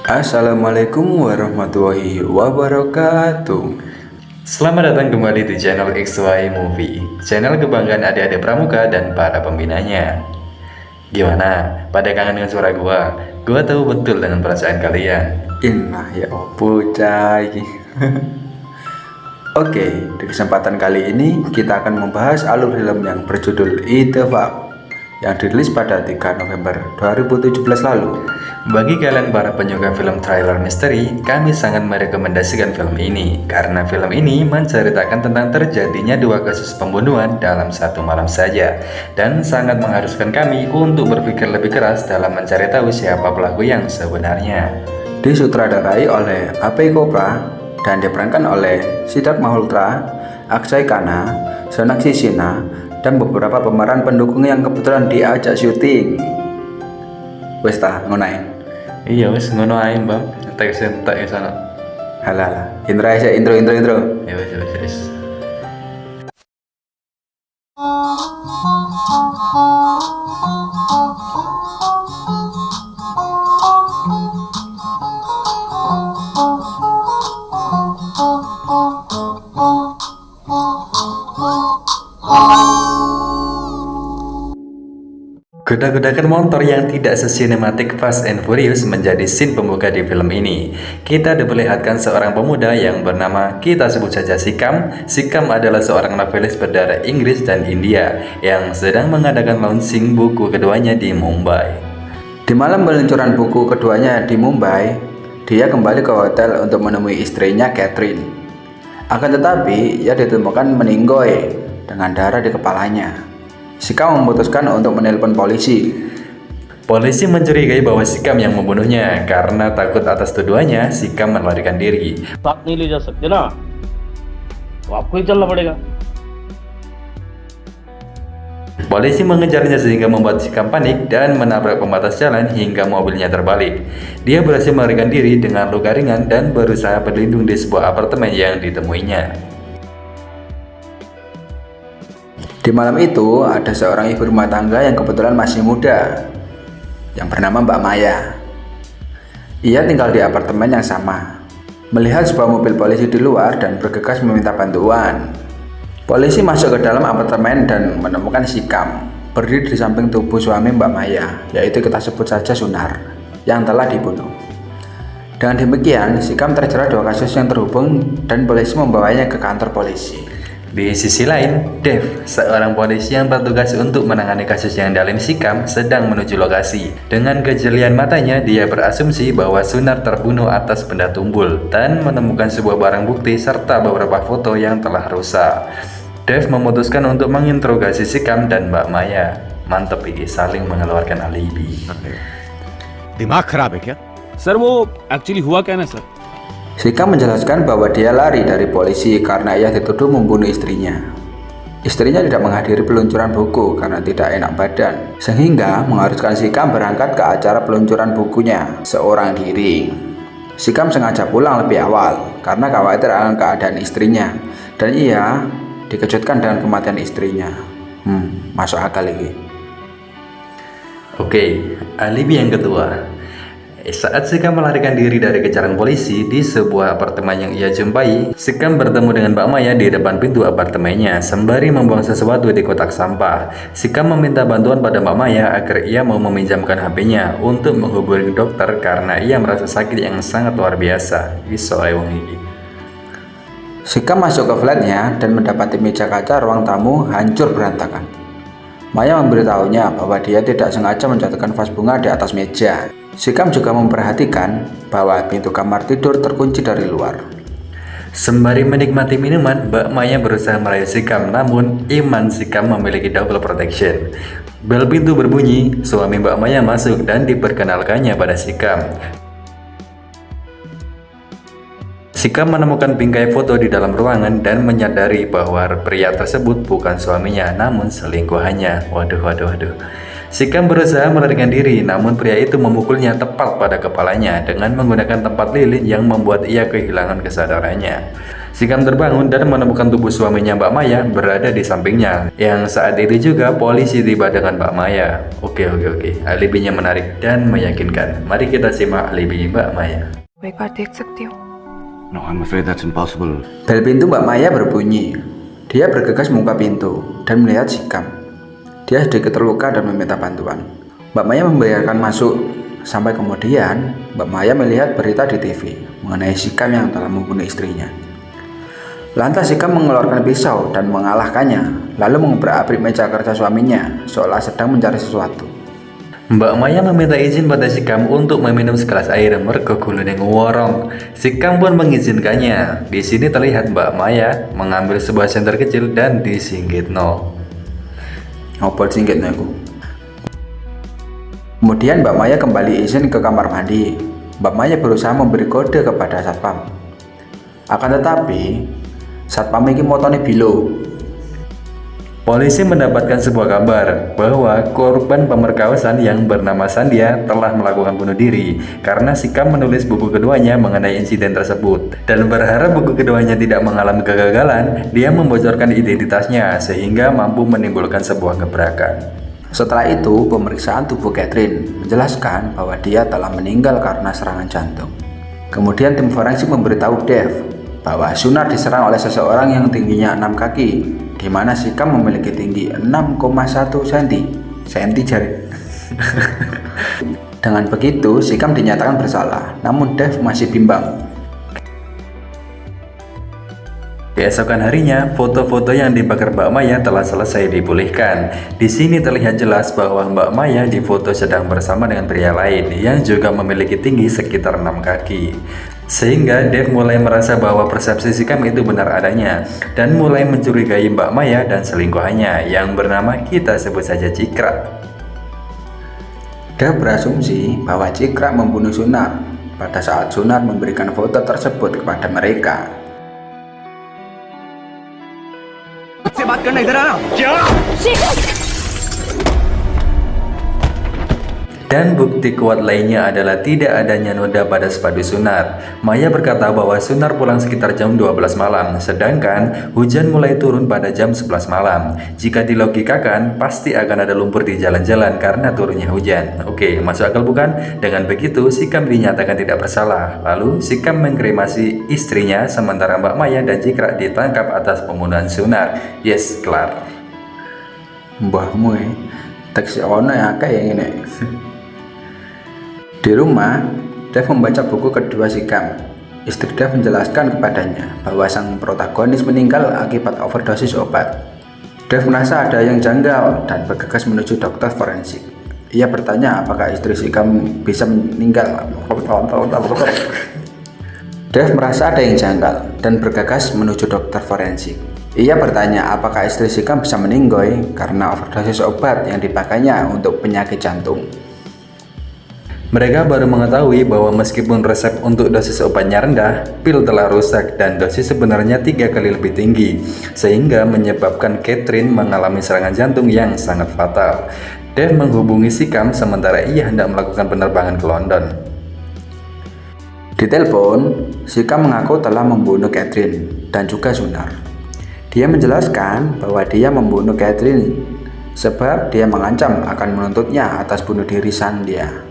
Assalamualaikum warahmatullahi wabarakatuh. Selamat datang kembali di channel XY Movie, channel kebanggaan adik-adik pramuka dan para pembinanya. Gimana? Pada kangen dengan suara gua? Gua tahu betul dengan perasaan kalian. Inna ya opo cai. Oke, di kesempatan kali ini kita akan membahas alur film yang berjudul Ittifaq yang dirilis pada 3 November 2017 lalu. Bagi kalian para penyuka film thriller misteri, kami sangat merekomendasikan film ini karena film ini menceritakan tentang terjadinya 2 kasus pembunuhan dalam satu malam saja dan sangat mengharuskan kami untuk berpikir lebih keras dalam mencari tahu siapa pelaku yang sebenarnya. Disutradarai oleh A.P. Chopra dan diperankan oleh Siddharth Malhotra, Akshay Khanna, Sonakshi Sinha, dan beberapa pemeran pendukung yang kebetulan diajak syuting. Wes ta ngono ae. Iya wes ngono ae bang, tek sentak ya sana. Halah, intro aja, intro. Ya wes. Kuda-kudakan motor yang tidak sesinematik Fast and Furious menjadi scene pembuka di film ini. Kita diperlihatkan seorang pemuda yang bernama, kita sebut saja Sikam. Sikam adalah seorang novelis berdarah Inggris dan India yang sedang mengadakan launching buku keduanya di Mumbai. Di malam peluncuran buku keduanya di Mumbai, dia kembali ke hotel untuk menemui istrinya Catherine. Akan tetapi, ia ditemukan meninggoy dengan darah di kepalanya. Sikam memutuskan untuk menelpon polisi. Polisi mencurigai bahwa Sikam yang membunuhnya. Karena takut atas tuduhannya, Sikam melarikan diri. साथ नहीं ले जा सकते ना, तो आपको ही चलना पड़ेगा। Polisi mengejarnya sehingga membuat Sikam panik dan menabrak pembatas jalan hingga mobilnya terbalik. Dia berhasil melarikan diri dengan luka ringan dan berusaha berlindung di sebuah apartemen yang ditemuinya. Di malam itu, ada seorang ibu rumah tangga yang kebetulan masih muda, yang bernama Mbak Maya. Ia tinggal di apartemen yang sama. Melihat sebuah mobil polisi di luar dan bergegas meminta bantuan. Polisi masuk ke dalam apartemen dan menemukan Sikam berdiri di samping tubuh suami Mbak Maya, yaitu kita sebut saja Sunar, yang telah dibunuh. Dengan demikian, Sikam terjerat 2 kasus yang terhubung dan polisi membawanya ke kantor polisi. Di sisi lain, Dev, seorang polisi yang bertugas untuk menangani kasus yang dalam Sikam, sedang menuju lokasi. Dengan kejelian matanya, dia berasumsi bahwa Sunar terbunuh atas benda tumbul dan menemukan sebuah barang bukti serta beberapa foto yang telah rusak. Dev memutuskan untuk menginterogasi Sikam dan Mbak Maya. Mantep ini, saling mengeluarkan alibi. दिमाग खराब है क्या? सर वो एक्चुअली हुआ क्या ना sir, Sikam menjelaskan bahwa dia lari dari polisi karena ia dituduh membunuh istrinya. Istrinya tidak menghadiri peluncuran buku karena tidak enak badan, sehingga mengharuskan Sikam berangkat ke acara peluncuran bukunya seorang diri. Sikam sengaja pulang lebih awal karena khawatir akan keadaan istrinya, dan ia dikejutkan dengan kematian istrinya. Masuk akal ini. Oke, alibi yang kedua. Saat Sikam melarikan diri dari kejaran polisi di sebuah apartemen yang ia jumpai, Sikam bertemu dengan Mbak Maya di depan pintu apartemennya sembari membuang sesuatu di kotak sampah. Sikam meminta bantuan pada Mbak Maya agar ia mau meminjamkan HP-nya untuk menghubungi dokter karena ia merasa sakit yang sangat luar biasa. Sikam masuk ke flatnya dan mendapati meja kaca ruang tamu hancur berantakan. Maya memberitahunya bahwa dia tidak sengaja menjatuhkan vas bunga di atas meja. Sikam juga memperhatikan bahwa pintu kamar tidur terkunci dari luar. Sembari menikmati minuman, Mbak Maya berusaha merayu Sikam, namun iman Sikam memiliki double protection. Bel pintu berbunyi, suami Mbak Maya masuk dan diperkenalkannya pada Sikam. Sikam menemukan bingkai foto di dalam ruangan dan menyadari bahwa pria tersebut bukan suaminya, namun selingkuhannya. Waduh. Sikam berusaha melarikan diri, namun pria itu memukulnya tepat pada kepalanya dengan menggunakan tempat lilin yang membuat ia kehilangan kesadarannya. Sikam terbangun dan menemukan tubuh suaminya Mbak Maya berada di sampingnya. Yang saat itu juga polisi tiba dengan Mbak Maya. Oke. Alibinya menarik dan meyakinkan. Mari kita simak alibi Mbak Maya. बेकार देख सकती हो No, I'm afraid that's impossible. Bel pintu Mbak Maya berbunyi. Dia bergegas membuka pintu dan melihat Sikam. Dia sedikit terluka dan meminta bantuan. Mbak Maya membiarkan masuk. Sampai kemudian Mbak Maya melihat berita di TV mengenai Sikam yang telah membunuh istrinya. Lantas Sikam mengeluarkan pisau dan mengalahkannya, lalu mengobrak-abrik meja kerja suaminya seolah sedang mencari sesuatu. Mbak Maya meminta izin pada Sikam untuk meminum segelas air mergo gulune ngworong. Sikam pun mengizinkannya. Di sini terlihat Mbak Maya mengambil sebuah senter kecil dan disinggitno. Ngobrol singgitno iku. Kemudian Mbak Maya kembali izin ke kamar mandi. Mbak Maya berusaha memberi kode kepada satpam. Akan tetapi satpam ini motone bilo. Polisi mendapatkan sebuah kabar bahwa korban pemerkosaan yang bernama Sandia telah melakukan bunuh diri karena Sikam menulis buku keduanya mengenai insiden tersebut. Dan berharap buku keduanya tidak mengalami kegagalan, dia membocorkan identitasnya sehingga mampu menimbulkan sebuah gebrakan. Setelah itu, pemeriksaan tubuh Catherine menjelaskan bahwa dia telah meninggal karena serangan jantung. Kemudian tim forensik memberitahu Dev bahwa Sunar diserang oleh seseorang yang tingginya 6 kaki, di mana Sikam memiliki tinggi 6,1 cm jari. Dengan begitu, Sikam dinyatakan bersalah, namun Dev masih bimbang. Keesokan harinya, foto-foto yang dibakar Mbak Maya telah selesai dipulihkan. Di sini terlihat jelas bahwa Mbak Maya difoto sedang bersama dengan pria lain yang juga memiliki tinggi sekitar 6 kaki. Sehingga Dev mulai merasa bahwa persepsi Sikam itu benar adanya dan mulai mencurigai Mbak Maya dan selingkuhannya yang bernama kita sebut saja Cikrak. Dev berasumsi bahwa Cikrak membunuh Sunar pada saat Sunar memberikan foto tersebut kepada mereka. Dan bukti kuat lainnya adalah tidak adanya noda pada sepatu Sunar. Maya berkata bahwa Sunar pulang sekitar jam 12 malam, sedangkan hujan mulai turun pada jam 11 malam. Jika dilogikakan, pasti akan ada lumpur di jalan-jalan karena turunnya hujan. Oke, masuk akal bukan? Dengan begitu, Sikam dinyatakan tidak bersalah. Lalu, Sikam mengkremasi istrinya, sementara Mbak Maya dan Cikrak ditangkap atas pembunuhan Sunar. Yes, kelar. Mbahmu teks ono ya akeh yang ini. Di rumah, Dev membaca buku kedua Sikam. Istri Dev menjelaskan kepadanya bahwa sang protagonis meninggal akibat overdosis obat. Dev merasa ada yang janggal dan bergegas menuju dokter forensik. Ia bertanya apakah istri Sikam bisa meninggal. Dev merasa ada yang janggal dan bergegas menuju dokter forensik. Ia bertanya apakah istri Sikam bisa meninggoy karena overdosis obat yang dipakainya untuk penyakit jantung. Mereka baru mengetahui bahwa meskipun resep untuk dosis obatnya rendah, pil telah rusak dan dosis sebenarnya 3 kali lebih tinggi, sehingga menyebabkan Catherine mengalami serangan jantung yang sangat fatal. Dev menghubungi Sikam sementara ia hendak melakukan penerbangan ke London. Di telepon, Sikam mengaku telah membunuh Catherine dan juga Sunar. Dia menjelaskan bahwa dia membunuh Catherine sebab dia mengancam akan menuntutnya atas bunuh diri Sandia.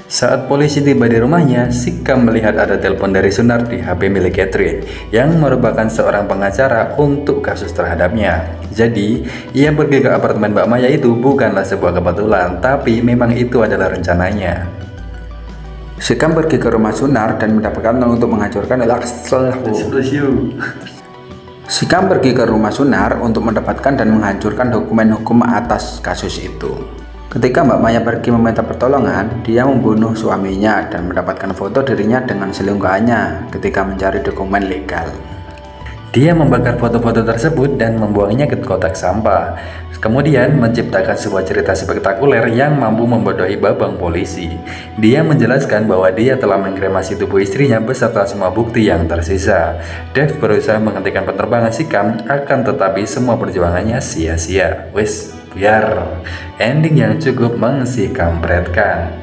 Saat polisi tiba di rumahnya, Sikam melihat ada telepon dari Sunar di HP milik Catherine yang merupakan seorang pengacara untuk kasus terhadapnya. Jadi, ia pergi ke apartemen Mbak Maya itu bukanlah sebuah kebetulan, tapi memang itu adalah rencananya. Sikam pergi ke rumah Sunar dan mendapatkan untuk menghancurkan Sikam pergi ke rumah Sunar untuk mendapatkan dan menghancurkan dokumen hukum atas kasus itu. Ketika Mbak Maya pergi meminta pertolongan, dia membunuh suaminya dan mendapatkan foto dirinya dengan selingkuhannya ketika mencari dokumen legal. Dia membakar foto-foto tersebut dan membuangnya ke kotak sampah. Kemudian menciptakan sebuah cerita spektakuler yang mampu membodohi babang polisi. Dia menjelaskan bahwa dia telah mengkremasi tubuh istrinya beserta semua bukti yang tersisa. Dev berusaha menghentikan penerbangan Sikam, akan tetapi semua perjuangannya sia-sia. Wes, Biar ending yang cukup mengsi-kampretkan.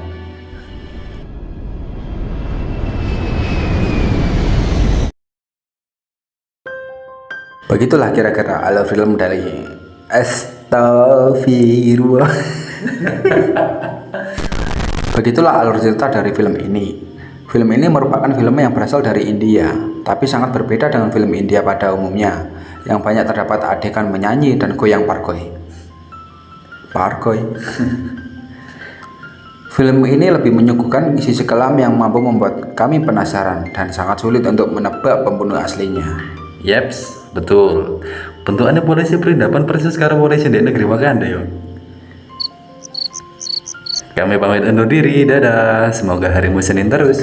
Begitulah kira-kira alur film dari Astagfirullah. Begitulah alur cerita dari film ini. Film ini merupakan film yang berasal dari India, tapi sangat berbeda dengan film India pada umumnya, yang banyak terdapat adegan menyanyi dan goyang parkoy. Film ini lebih menyuguhkan sisi kelam yang mampu membuat kami penasaran dan sangat sulit untuk menebak pembunuh aslinya. Yeps, betul. Bentukannya polisi perindapan persis karo polisi di negeri Wakanda yo. Kami pamit undur diri, dadah. Semoga harimu Senin terus.